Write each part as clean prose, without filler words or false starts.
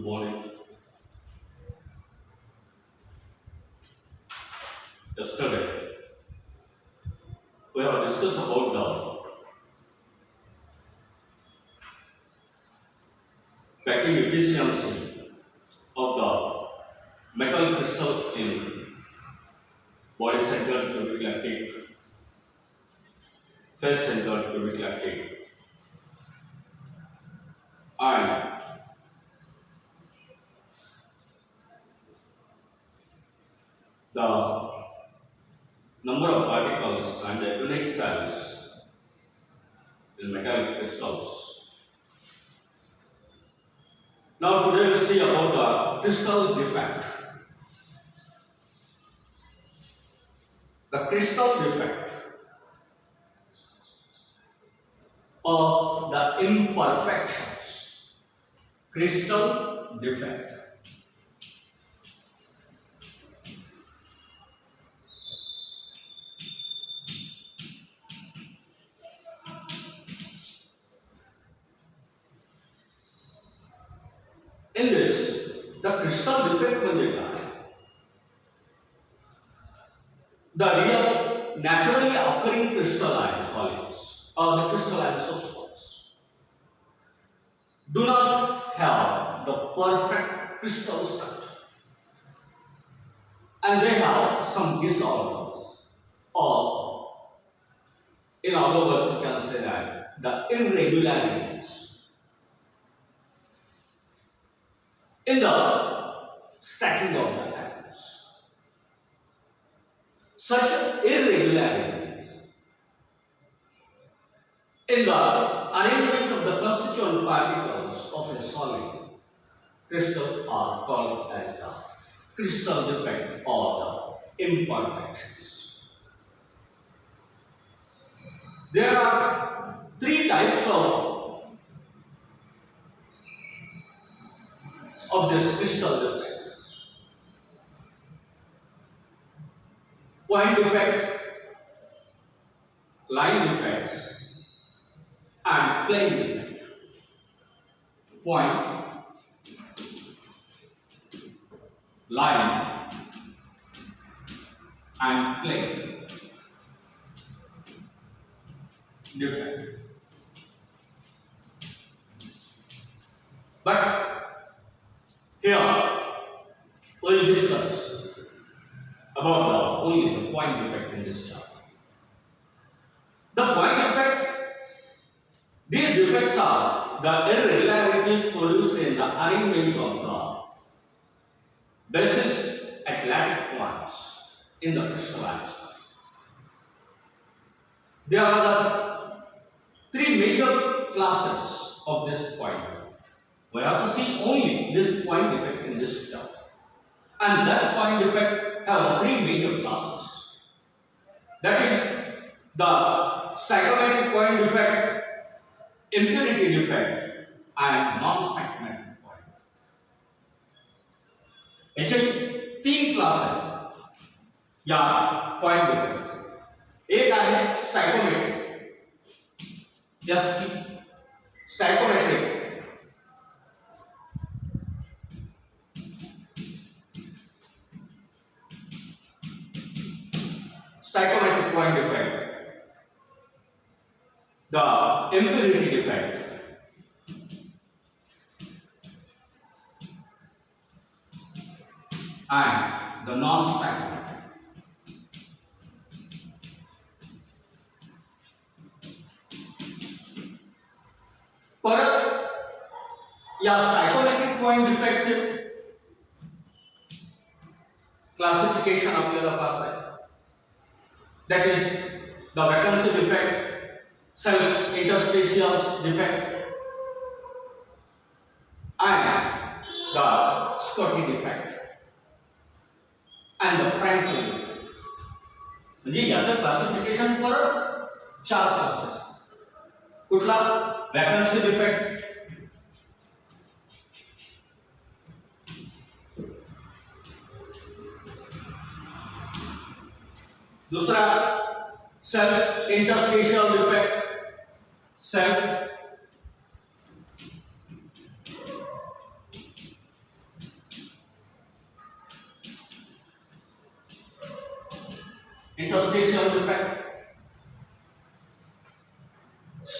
Good morning. Yesterday, we have discussed about the packing efficiency of the metal crystal in body-centered cubic lactate, face-centered cubic lactate, and the number of particles and the unit cells in metallic crystals. Now today we'll see about the crystal defect. The crystal defect or the imperfections. Crystal defect. In this, the crystal defect म्हणजे काय? The real naturally occurring crystalline solids or the crystalline substance do not have the perfect crystal structure, and they have some disorders, or in other words you can say that the irregularities in the stacking of the atoms. Such irregularities in the arrangement of the constituent particles of a solid crystal are called as the crystal defect or the imperfections. There are three types of this crystal defect. Point defect, line defect, and plane defect. Point, line, and plane defect. But here we will discuss about only the point defect in this chapter. The point defect, these defects are the irregularities produced in the arrangement of the basis at lattice points in the crystalline solid. There are the three major classes of this point defect. We have to see only this point defect in this chapter. And that point defect have the three major classes. That is the stoichiometric point defect, impurity defect, and non-stoichiometric point defect. याचे तीन class आहेत या point defect. एक आहे स्टायकोमेट्रिक, स्टायकोमेट्रिक stoichiometric point defect, the impurity defect, and the non-stoichiometric. परत या stoichiometric point defect classification आपल्याला पाहता येतं. That is the vacancy defect, self-interstitial defect, and the Scotty defect, and the Frankel defect. म्हणजे याचं क्लासिफिकेशन परत चार क्लासेस. कुठला? वॅकन्सी डिफेक्ट, दूसरा self interstitial defect, self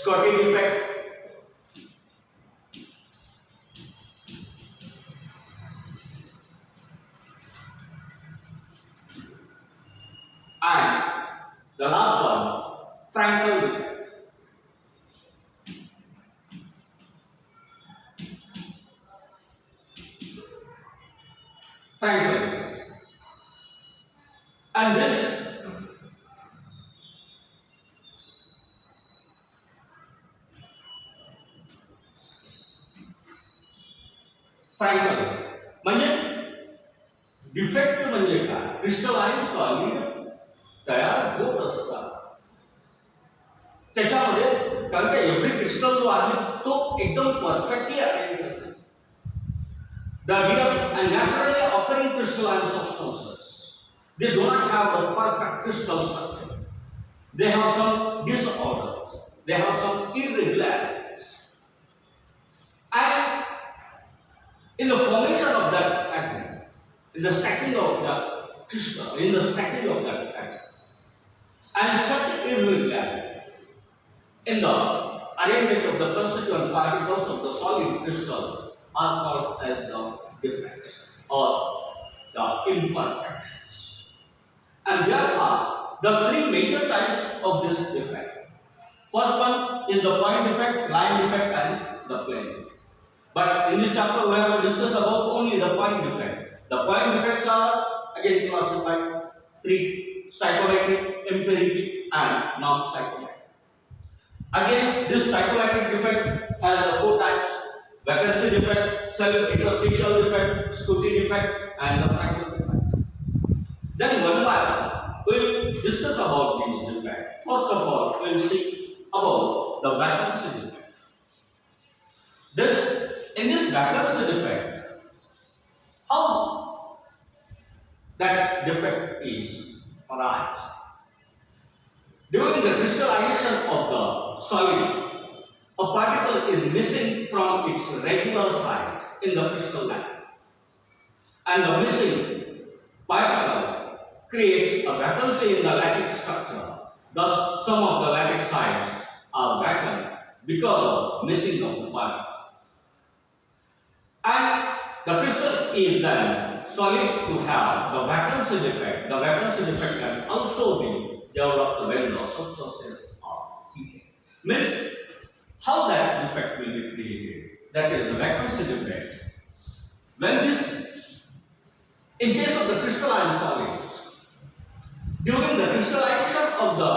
squatting defect, and the last one, Frankel defect. Frankel defect. And this Frankel म्हणजे defect म्हणजे काय? Crystalline solid तयार होत असतात त्याच्यामध्ये, कारण का एव्हरी क्रिस्टल जो आहे तो एकदम परफेक्टली अरेंज आहे. The real and naturally occurring crystalline substances, they do not have the perfect crystal structure. They have some disorders. They have some irregularities. And in the formation of that atom, in the stacking of the crystal, in the stacking of that atom, and such irregularities in the arrangement of the constituent particles of the solid crystal are called as the defects or the imperfections. And there are the three major types of this defect. First one is the point defect, line defect, and the plane defect. But in this chapter we have to discuss about only the point defect. The point defects are again classified three: stoichiometric, empirical, and non-stoichiometric. Again, this stoichiometric defect has the four types: vacancy defect, self-interstitial defect, Scuti defect, and the Frankel defect. Then one by one, we'll discuss about these defects. First of all, we'll see about the vacancy defect. In this vacancy defect, how that defect is arise? During the crystallization of the solid, a particle is missing from its regular site in the crystal lattice, and the missing particle creates a vacancy in the lattice structure. Thus, some of the lattice sites are vacant because of missing of the particle. And the crystal is then solid to have the vacancy defect. The vacancy defect can also be developed when the substances are heated. Means how that defect will be created? That is the vacancy defect. When this, in case of the crystalline solids, during the crystallization of the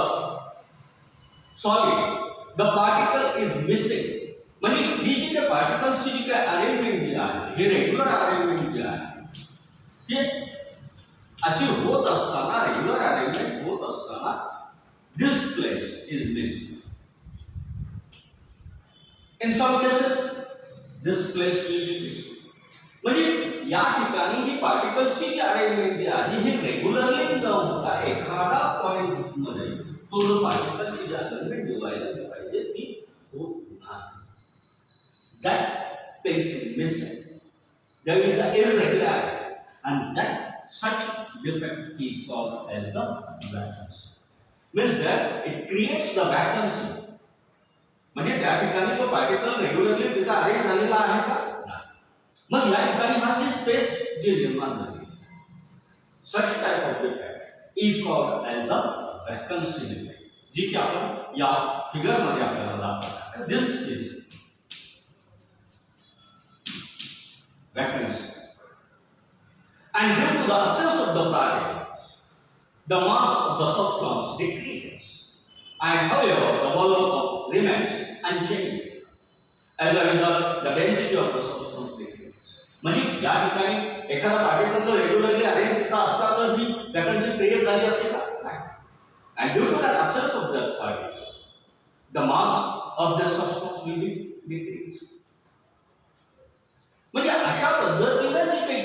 solid, the particle is missing. म्हणजे ही जी काही पार्टिकल्सची जी काही arrangement जी आहे, ही regular arrangement जी आहे, ही अशी होत असताना, regular arrangement होत असताना, this place is missing. In some cases, this place will be missing. म्हणजे या ठिकाणी ही पार्टिकल्सची जी अरेंजमेंट जी आहे, ही रेग्युलरली न होता एखादा पॉइंट मध्ये तो जो पार्टिकलची जी अरेंजमेंट डिवाइड पाहिजे ती होत नाही. That place is missing. There is an irregularity, and that such defect is called as the vacancy. Means that it creates the vacancy. म्हणजे त्या ठिकाणी तो पार्टिकल रेग्युलरली तिथे अरेंज झालेला आहे का? मग या ठिकाणी हा जी स्पेस जी निर्माण झाली, such type of defect is called as the vacancy defect. जी की आपण या फिगर मध्ये आपल्याला दाखवतो. This is vacancy. And due to the absence of the particles, the mass of the substance decreases, and however the volume remains unchanged. As a result, the density of the substance decreases. म्हणजे या ठिकाणी एखादा particle जर regularly arrange तिथं असता तर ही vacancy create झाली असते का? नाही. And due to the absence of that particle, the mass of the substance will be decreased. म्हणजे अशा पद्धतीने जी काही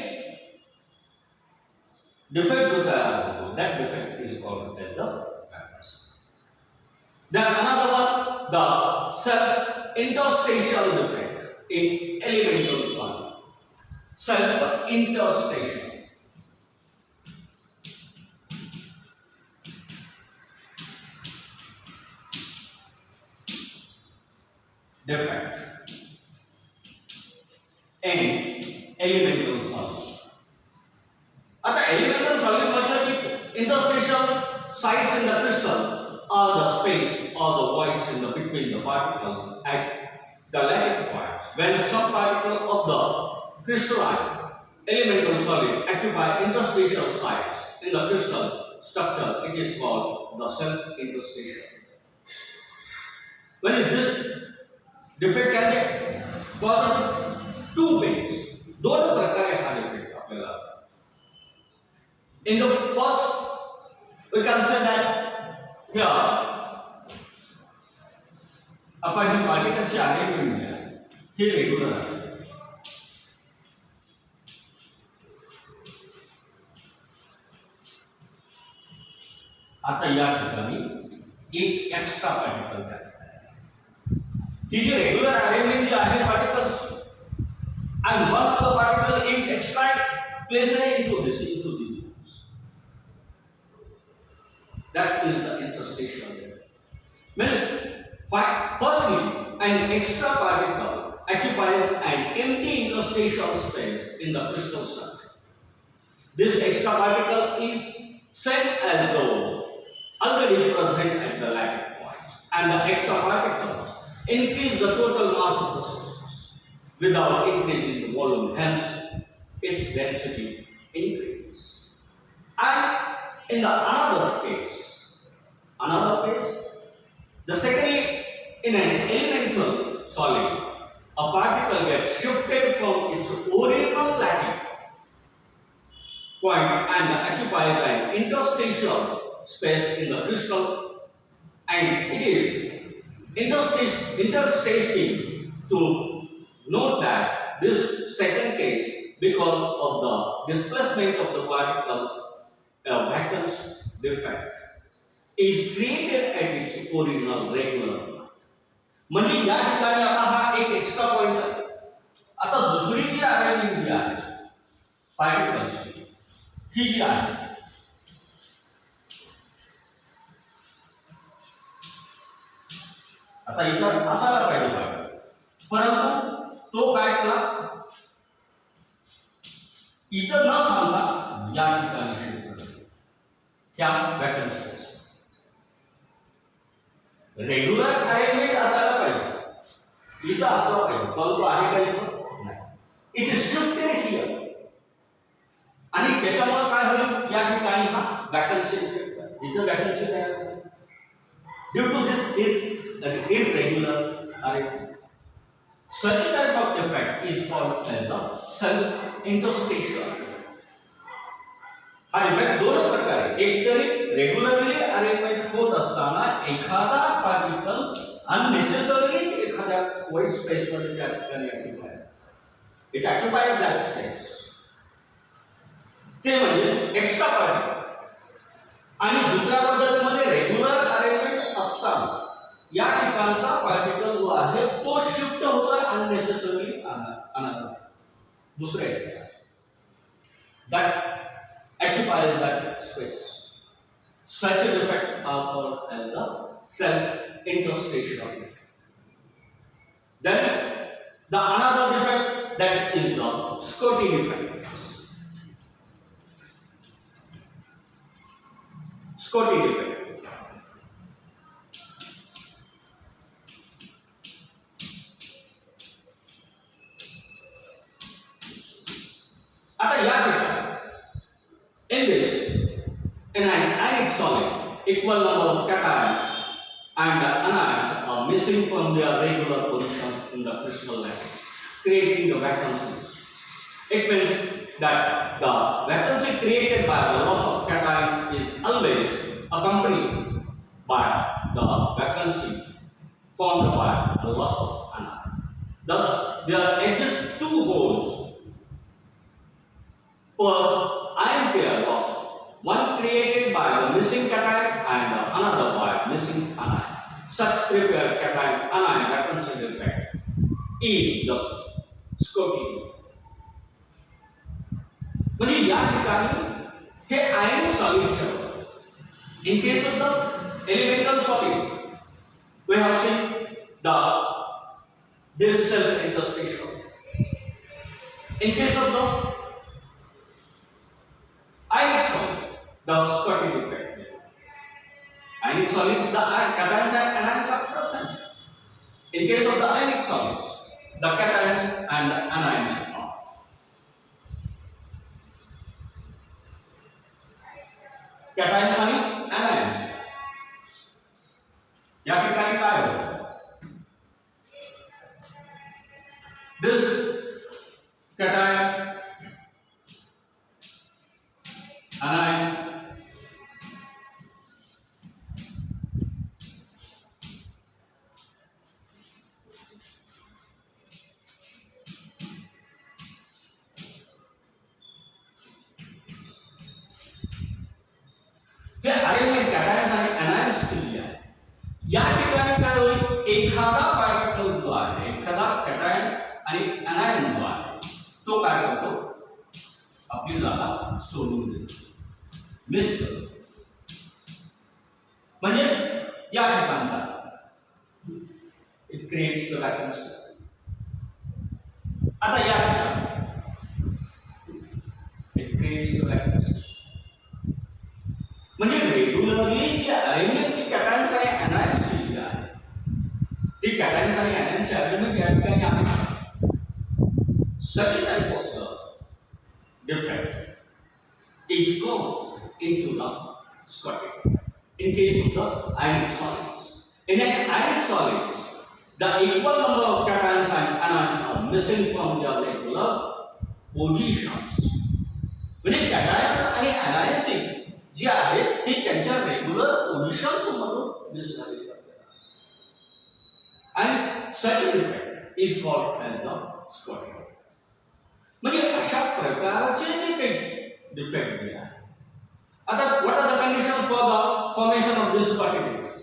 डिफेक्ट जो तयार होतो, that defect is called as the vacancy. Then another one, the self-interstitial defect in elemental solid. Self-interstitial. defect in elemental solid. आता elemental solid मतलब कि interstitial sites in the crystal are the space or the voids in the between the particles at the lattice points. When some particle of the crystalline elemental solid occupy interstitial sites in the crystal structure, it is called the self-interstitial. When this defect can be caused two ways. दोन प्रकारे हा defect आपल्याला. In the first, we can say that here आपण ही पार्टिकलची arrangement आहे हे regular आहे. आता या ठिकाणी एक एक्स्ट्रा पार्टिकल आहे. ही जी रेग्युलर अरेंजमेंट जी आहे particles and one of the particle is extract placed into these units. That is the interstitial layer. Means firstly an extra particle occupies an empty interstitial space in the crystal structure. This extra particle is same as those already present at the lattice points, and the extra particles increase the total mass of the system without increasing the volume, hence its density increases. And in the another case, the secondly, in an elemental solid, a particle gets shifted from its original lattice point and occupies an interstitial space in the crystal, and it is interstitial to note that this second case, because of the displacement of the particle, a vacance defect is created at its original regular. म्हणजे या ठिकाणी आता हा एक extra point आहे. आता दुसरी जी arrangement जी आहे पार्टिकल्सची ही जी आहे आता इथं असायला पाहिजे, परंतु तो काय केला इथं न थांबता या ठिकाणी शिफ्ट केला. क्या वॅकन्स स्पेस रेग्युलर अरेंजमेंट असायला पाहिजे, इथं असला पाहिजे, परंतु आहे का इथं नाही. इट इज शिफ्टेड हिअर आणि त्याच्यामुळे काय होईल या ठिकाणी हा वॅकन्सी इफेक्ट आहे. इथं वॅकन्सी तयार होईल due to this is irregular arrangement. Such type of defect is called as the self-interstitial. हा डिफेक्ट दोन प्रकारे, एक तरी रेग्युलरली अरेंजमेंट होत असताना एखादा पार्टिकल अननेसेसरली एखाद्या व्हाईट स्पेस मध्ये त्या ठिकाणी ऑक्युपाय, इट ऑक्युपायज दॅट स्पेस, ते म्हणजे एक्स्ट्रा पार्टिकल. आणि दुसऱ्या पद्धतीमध्ये रेग्युलर अरेंजमेंट असताना या ठिकाणचा पार्टिकल जो आहे तो शिफ्ट होतोय अननेसेसरली अनदर दुसऱ्या ठिकाणी, that occupies that space. Such a defect are called as the self-interstitial defect. Then the another defect, that is the Scotty defect. Scotty defect. आता या ठिकाणी in this, in an ionic solid, equal number of cations and anions are missing from their regular positions in the crystal lattice, creating the vacancies. It means that the vacancy created by the loss of cation is always accompanied by the vacancy formed by the loss of anion. Thus, there exist two holes per ion pair loss, one created by the missing cation and another by missing anion. Such prepared cation anion vacancy defect is the Scotty defect. म्हणजे या ठिकाणी हे आयनिक सॉलिडचे, in case of the elemental solid we have seen the this self-interstitial. In case of the ionic solid, the squatting effect. Ionic solids, the cations and anions are present. In case of the ionic solids, the cations and the anions are not. Cations आणि anions. या ठिकाणी काय होतं? This cation, anion, हे arrangement cations आणि anions केली आहे. या ठिकाणी काय होईल? एखादा पार्टिकल जो आहे, एखादा कॅटायन आणि anion जो आहे, तो काय करतो? आपली जागा सोडून देतो, मिस करतो. म्हणजे या ठिकाणचा इट क्रिएट्स द वॅकन्सी. आता या ठिकाणी इट क्रिएट्स द वॅकन्सी. म्हणजे रेग्युलरली जी अरेंजमेंट ची कॅटायन्स आणि anions ची आहे, ती कॅटायन्स आणि anions ची अरेंजमेंट या ठिकाणी आहे. Such a type of defect is caused into the squatting. In case of the ionic solids, in an ionic solids, the equal number of cations and anions are missing from their regular positions. म्हणजे cations आणि anions जी आहेत ही त्यांच्या regular positions मधून miss झालेली आहेत. And such a defect is called as the squatting. म्हणजे अशा प्रकारचे जे काही डिफेक्ट जे आहे. आता what are the conditions for the formation of this squatting defect?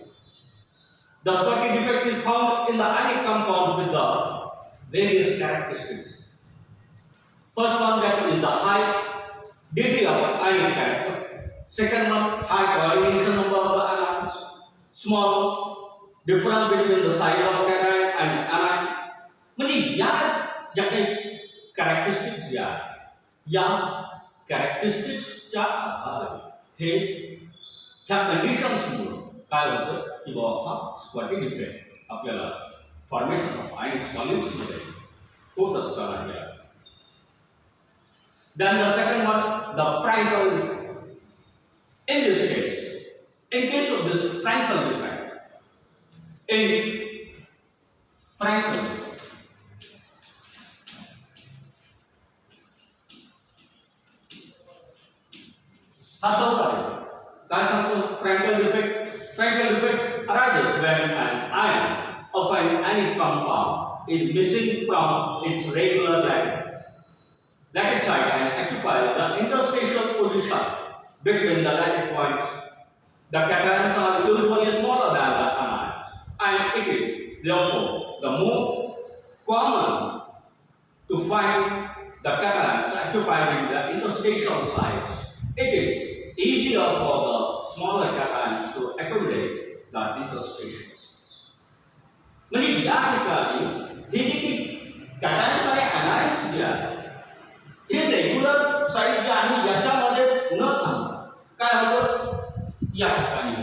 The squatting defect is found in the ionic compounds with the various characteristics. First one, that is the high degree of ionic character. Second one, high coordination number of the anions. Small difference between the size of cation and anion. म्हणजे या ज्या काही characteristics ज्या आहेत, या कॅरेक्टरिस्टिक्सच्या आधारे हे ह्या कंडिशन्समुळे काय होतं की बाबा हा स्क्वॅटिंग इफेक्ट आपल्याला फॉर्मेशन ऑफ आयनिक सॉलिड्समध्ये होत असताना हे आहे. Then the second one, the Frankel defect. In this case, in case of this Frankel defect, in Frankel defect, हा चौथा defect. काय सांगतो Frankel defect? Frankel defect arises when an ion of an ionic compound is missing from its regular lattice site and occupies the interstitial position between the lattice points. The cations are usually smaller than the anions, and it is therefore the more common to find the cations occupying the interstitial sites. It is easier for the smaller cations to accommodate the interstitial sites. म्हणजे या ठिकाणी हे जे की cations आणि anions जे आहेत हे regular side जे आहे याच्यामध्ये न थांबता काय होतं या ठिकाणी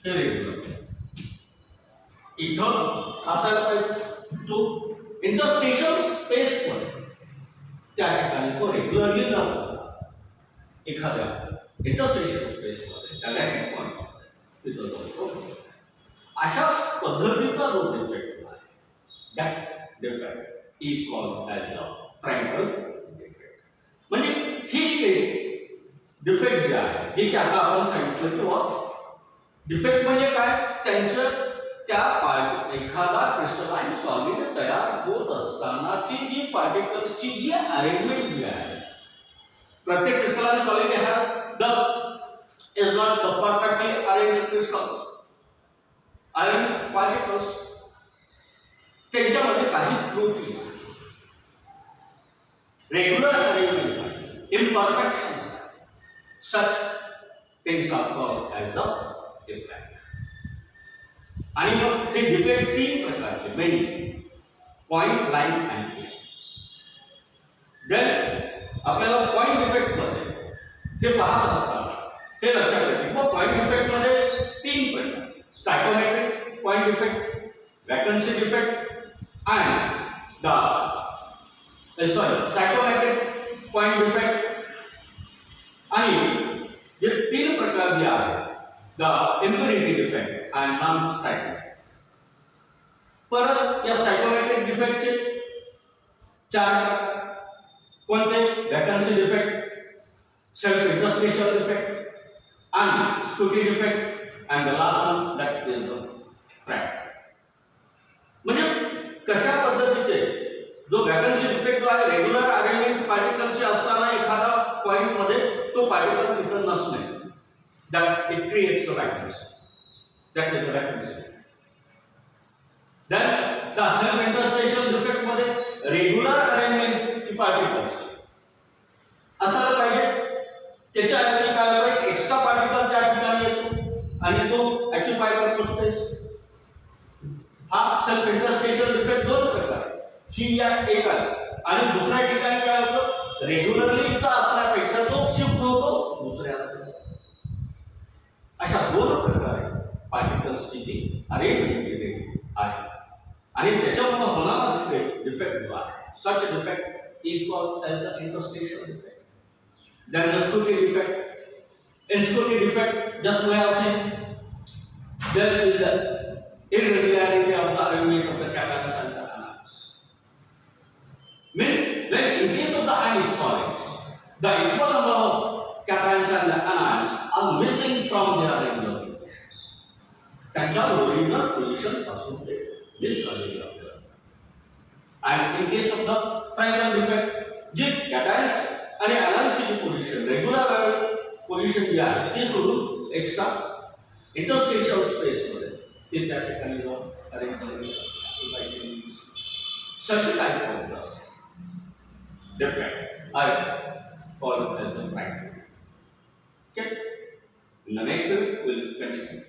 हे रेग्युलर इथं असायला पाहिजे तो इंटरस्टेशनल स्पेस मध्ये त्या ठिकाणी तो रेग्युलरली न एखाद्या इंटरस्टेशनल स्पेस मध्ये त्या लॅटिक पॉइंट तिथं जातो. अशा पद्धतीचा जो डिफेक्ट आहे that defect is called as the Frankel defect. म्हणजे ही जी डिफेक्ट जे आहे जे की आता आपण सांगितलं किंवा डिफेक्ट म्हणजे काय त्यांचं त्या एखादा क्रिस्टलाइन सॉलिड तयार होत असतानाची जी पार्टिकल्सची जी अरेंजमेंट जी आहे प्रत्येक crystalline solid has the is not the perfectly arranged crystals arranged particles त्यांच्यामध्ये काही त्रुटी regular arrangement, imperfections, such things are called as the defect. आणि मग हे डिफेक्ट तीन प्रकारचे मेन पॉइंट, लाईन आणि प्लेन. देन आपल्याला पॉइंट डिफेक्ट मध्ये हे पाहत असताना हे लक्षात येते मग पॉइंट डिफेक्ट मध्ये तीन प्रकार: stoichiometric point defect, vacancy defect आणि सायकोमेट्रिक पॉइंट डिफेक्ट. आणि हे तीन प्रकार जे आहेत the impurity defect and non stoichiometric. परत या सायकोमेट्रिक डिफेक्टचे चार प्रकार कोणते: vacancy defect, self interstitial defect आणि Schottky defect and the last one that is the फ्रॅक्ट. म्हणजे कशा पद्धतीचे जो वॅकन्सी डिफेक्ट जो आहे रेग्युलर अरेंजमेंट पार्टिकलचे असताना एखादा पॉइंट मध्ये तो पार्टिकल तिथं नसणे, that it creates the vacancy, that is the vacancy. Then the self interstitial defect मध्ये रेग्युलर अरेंजमेंट पार्टिकल्स असायला पाहिजे, त्याच्याऐवजी काय होतं एक्स्ट्रा पार्टिकल त्या ठिकाणी येतो आणि तो ऑक्युपाय करतो स्पेस. हा सेल्फ इंटरस्टेशियल डिफेक्ट दोन प्रकार, ही या एक आहे. आणि दुसऱ्या ठिकाणी काय होतं रेग्युलरली इथं असण्यापेक्षा तो शिफ्ट होतो दुसऱ्याला. अशा दोन प्रकारे पार्टिकल्सची जी अरेंजमेंट केलेली आहे आणि त्याच्यामुळे होणारा डिफेक्ट जो आहे such a defect is called as the interstitial defect. Then the Scotty defect. In Scotty defect, just we have seen, there is the irregularity of the arrangement of the cations and the anions. Means when in case of the ionic solids, the equal number of cations and the anions are missing from their original positions. त्यांच्या original position पासून ते miss झालेले आहेत. And in case of the Frankel defect, J cations आणि anionsची position regular position जी आहे ती सोडून extra interstitial space मध्ये ते त्या ठिकाणी जाऊन अरेंज केलेली such type of the defect are called as the Frankel. Okay. In the next video we will continue.